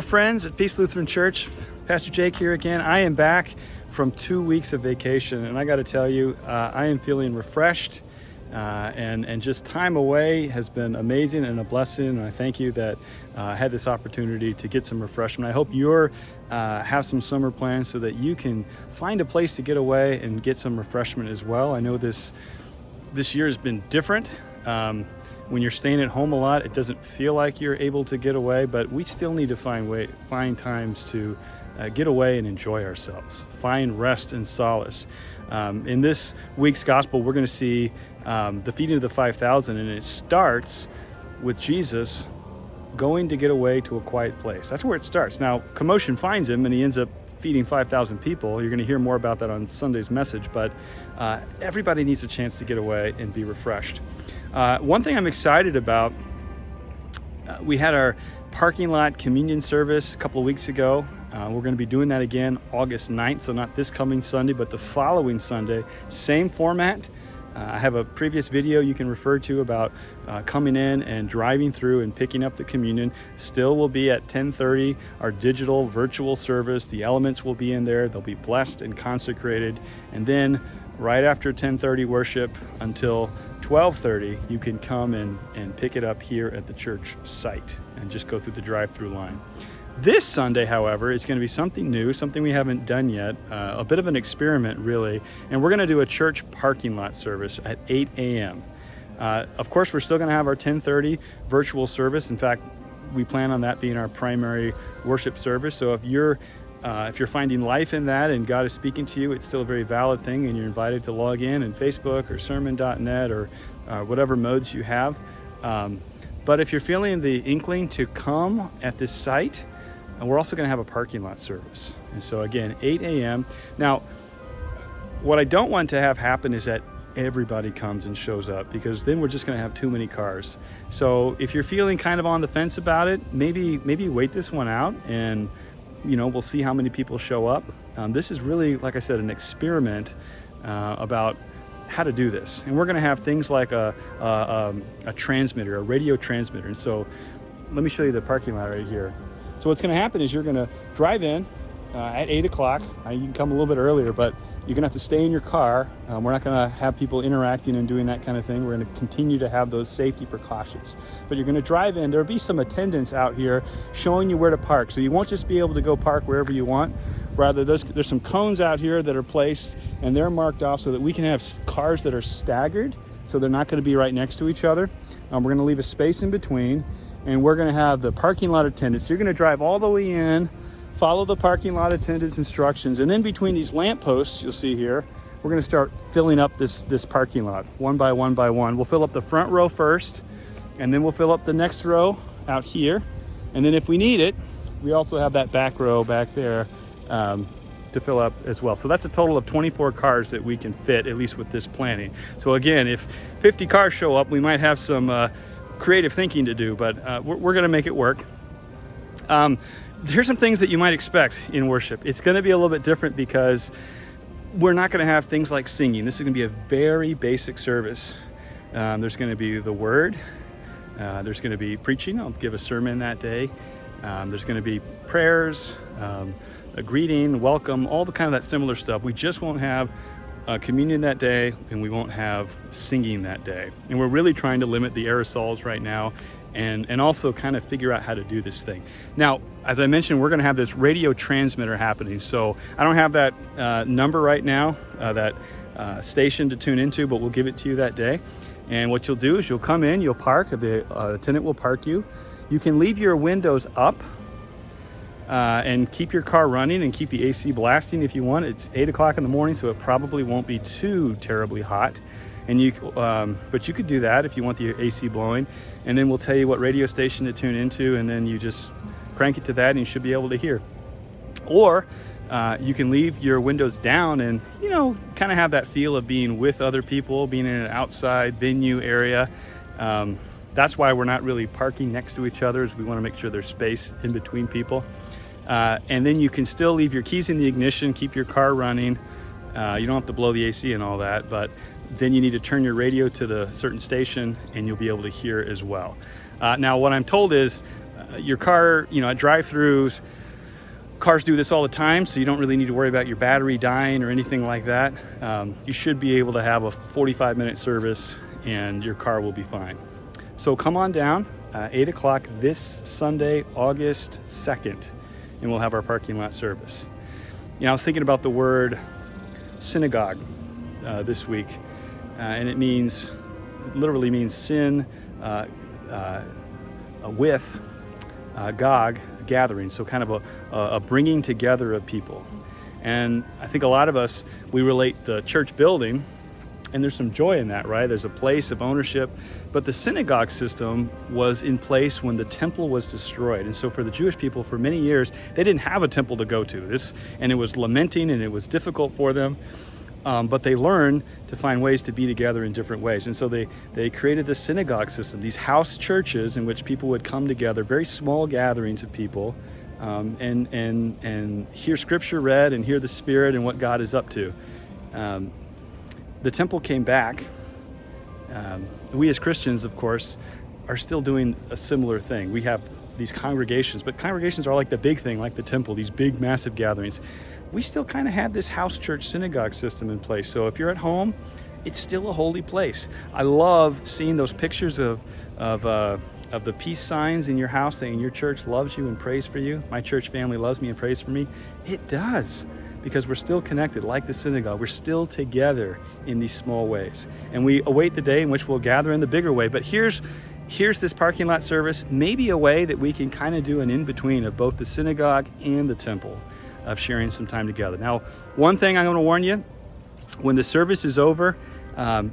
friends at Peace Lutheran Church. Pastor Jake here again. I am back from 2 weeks of vacation, and I got to tell you, I am feeling refreshed, and just time away has been amazing and a blessing. And I thank you that I had this opportunity to get some refreshment. I hope you're have some summer plans so that you can find a place to get away and get some refreshment as well. I know this year has been different. When you're staying at home a lot, it doesn't feel like you're able to get away, but we still need to find times to get away and enjoy ourselves, find rest and solace. In this week's gospel, we're going to see the feeding of the 5,000, and it starts with Jesus going to get away to a quiet place. That's where it starts. Now, commotion finds him, and he ends up feeding 5,000 people. You're going to hear more about that on Sunday's message, but everybody needs a chance to get away and be refreshed. One thing I'm excited about, we had our parking lot communion service a couple of weeks ago. We're going to be doing that again August 9th, so not this coming Sunday, but the following Sunday. Same format. I have a previous video you can refer to about coming in and driving through and picking up the communion. Still will be at 10:30, our digital virtual service. The elements will be in there. They'll be blessed and consecrated. And then right after 10:30 worship until 12:30, you can come and pick it up here at the church site and just go through the drive-through line. This Sunday, however, is going to be something new, something we haven't done yet, a bit of an experiment, really. And we're going to do a church parking lot service at 8 a.m. Of course, we're still going to have our 10:30 virtual service. In fact, we plan on that being our primary worship service. So if you're finding life in that and God is speaking to you, it's still a very valid thing, and you're invited to log in Facebook or sermon.net or whatever modes you have. But if you're feeling the inkling to come at this site, and we're also going to have a parking lot service. And so again, 8 a.m. Now, what I don't want to have happen is that everybody comes and shows up, because then we're just going to have too many cars. So if you're feeling kind of on the fence about it, maybe wait this one out, and we'll see how many people show up. This is really, like I said, an experiment about how to do this. And we're going to have things like a transmitter, a radio transmitter. And so let me show you the parking lot right here. So what's going to happen is you're going to drive in at 8 o'clock. You can come a little bit earlier, but you're going to have to stay in your car. We're not going to have people interacting and doing that kind of thing. We're going to continue to have those safety precautions. But you're going to drive in. There'll be some attendants out here showing you where to park. So you won't just be able to go park wherever you want. Rather, there's some cones out here that are placed, and they're marked off so that we can have cars that are staggered, so they're not going to be right next to each other. We're going to leave a space in between, and we're going to have the parking lot attendants. You're going to drive all the way in, follow the parking lot attendants' instructions, and then between these lampposts you'll see here, we're going to start filling up this parking lot one by one by one. We'll fill up the front row first, and then we'll fill up the next row out here, and then if we need it, we also have that back row back there to fill up as well. So that's a total of 24 cars that we can fit, at least with this planning. So again, if 50 cars show up, we might have some creative thinking to do, but we're going to make it work. Here's some things that you might expect in worship. It's going to be a little bit different because we're not going to have things like singing. This is going to be a very basic service. There's going to be the word. There's going to be preaching. I'll give a sermon that day. There's going to be prayers, a greeting, welcome, all the kind of that similar stuff. We just won't have communion that day, and we won't have singing that day. And we're really trying to limit the aerosols right now, and also kind of figure out how to do this thing. Now, as I mentioned, we're going to have this radio transmitter happening. So I don't have that number right now, that station to tune into, but we'll give it to you that day. And what you'll do is you'll come in, you'll park, the attendant will park you. You can leave your windows up and keep your car running and keep the AC blasting if you want. It's 8 o'clock in the morning, so it probably won't be too terribly hot. And but you could do that if you want the AC blowing. And then we'll tell you what radio station to tune into, and then you just crank it to that and you should be able to hear. Or you can leave your windows down and, kind of have that feel of being with other people, being in an outside venue area. That's why we're not really parking next to each other, is we want to make sure there's space in between people. And then you can still leave your keys in the ignition, keep your car running. You don't have to blow the AC and all that, but then you need to turn your radio to the certain station and you'll be able to hear as well. Now, what I'm told is Your car, at drive-throughs, cars do this all the time, so you don't really need to worry about your battery dying or anything like that. You should be able to have a 45-minute service and your car will be fine. So come on down, 8 o'clock this Sunday, August 2nd, and we'll have our parking lot service. I was thinking about the word synagogue this week, and it literally means sin with Gog, gathering, so kind of a bringing together of people. And I think a lot of us, we relate the church building, and there's some joy in that, right? There's a place of ownership, but the synagogue system was in place when the temple was destroyed. And so for the Jewish people, for many years, they didn't have a temple to go to. And it was lamenting and it was difficult for them. But they learned to find ways to be together in different ways. And so they created this synagogue system, these house churches in which people would come together, very small gatherings of people, and hear scripture read and hear the Spirit and what God is up to. The temple came back. We as Christians, of course, are still doing a similar thing. We have these congregations, but congregations are like the big thing, like the temple, these big, massive gatherings. We still kind of have this house church synagogue system in place. So if you're at home, it's still a holy place. I love seeing those pictures of the peace signs in your house saying your church loves you and prays for you. My church family loves me and prays for me. It does, because we're still connected like the synagogue. We're still together in these small ways. And we await the day in which we'll gather in the bigger way. But here's this parking lot service, maybe a way that we can kind of do an in-between of both the synagogue and the temple, of sharing some time together. Now, one thing I'm going to warn you, when the service is over,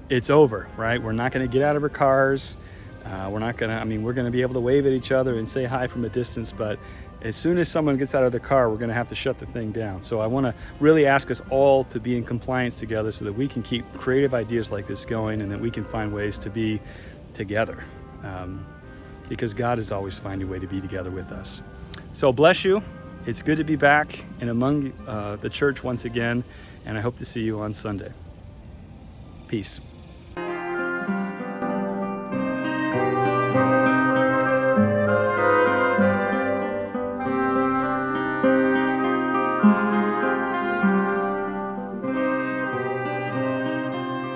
it's over, right? We're not going to get out of our cars. We're going to be able to wave at each other and say hi from a distance, but as soon as someone gets out of the car, we're going to have to shut the thing down. So I want to really ask us all to be in compliance together so that we can keep creative ideas like this going and that we can find ways to be together, because God is always finding a way to be together with us. So bless you. It's good to be back and among the church once again, and I hope to see you on Sunday. Peace.